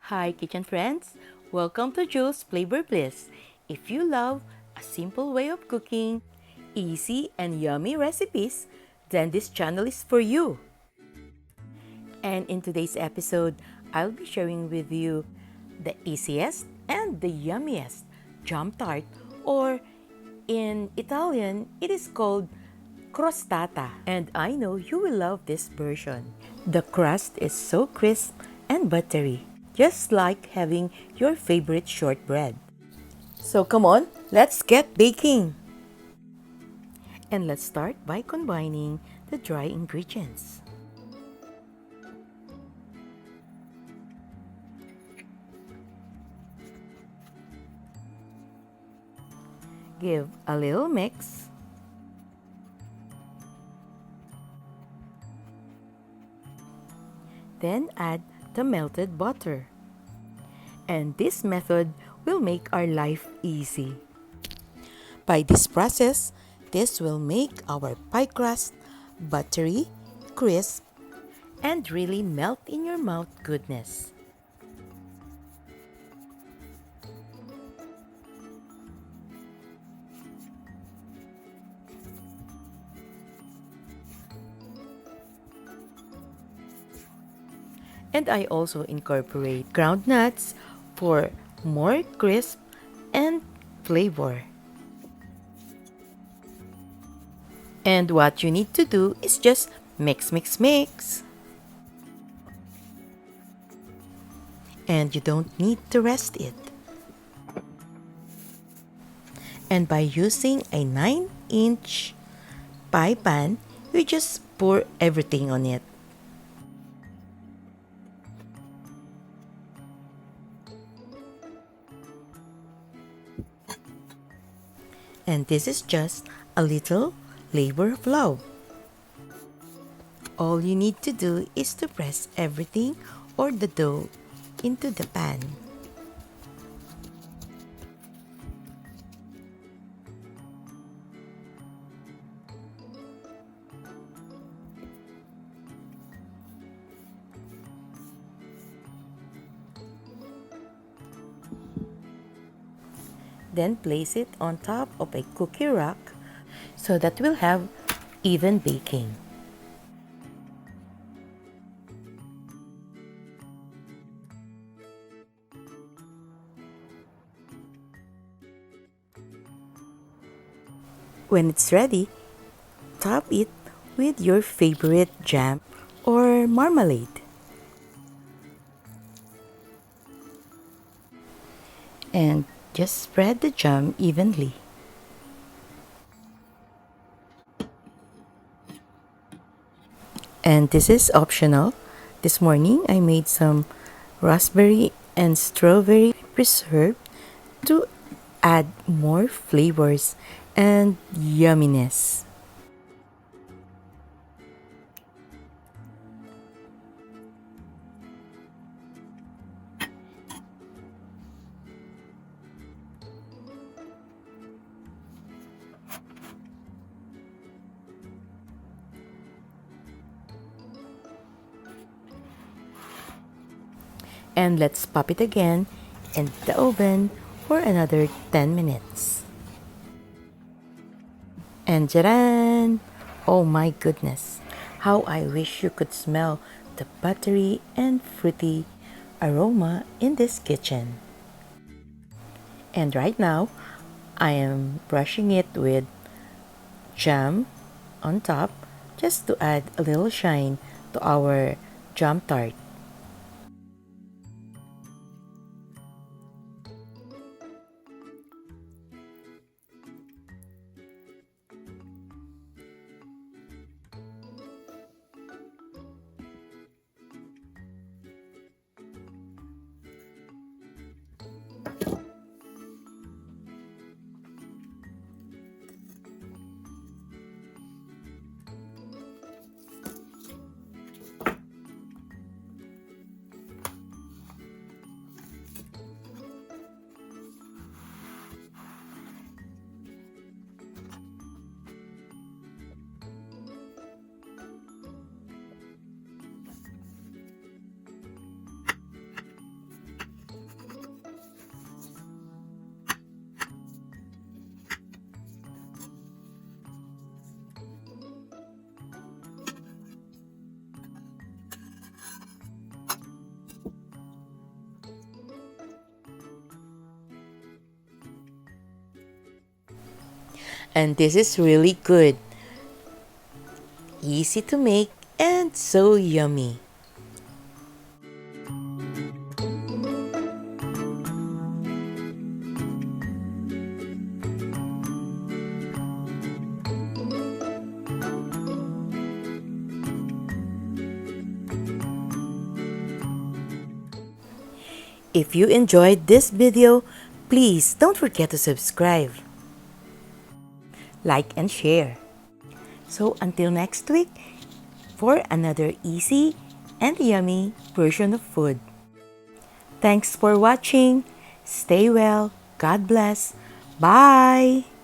Hi, kitchen friends. Welcome to Jules Flavor Bliss. If you love a simple way of cooking, easy and yummy recipes, then this channel is for you. And in today's episode, I'll be sharing with you the easiest and the yummiest jam tart, or in Italian, it is called Crostata. And I know you will love this version. The crust is so crisp and buttery, just like having your favorite shortbread. So come on, let's get baking! And let's start by combining the dry ingredients. Give a little mix. Then add the melted butter. And this method will make our life easy. By this process, this will make our pie crust buttery, crisp, and really melt in your mouth goodness. And I also incorporate ground nuts for more crisp and flavor. And what you need to do is just mix, mix, mix. And you don't need to rest it. And by using a 9-inch pie pan, you just pour everything on it. And this is just a little labor of love. All you need to do is to press everything or the dough into the pan. Then place it on top of a cookie rack so that we'll have even baking. When it's ready, top it with your favorite jam or marmalade. And just spread the jam evenly. And this is optional. This morning I made some raspberry and strawberry preserve to add more flavors and yumminess. And let's pop it again in the oven for another 10 minutes. And jaran! Oh my goodness! How I wish you could smell the buttery and fruity aroma in this kitchen. And right now, I am brushing it with jam on top just to add a little shine to our jam tart. And this is really good. Easy to make and so yummy. If you enjoyed this video, please don't forget to subscribe, like, and share. So until next week, for another easy and yummy version of food. Thanks for watching. Stay well. God bless. Bye.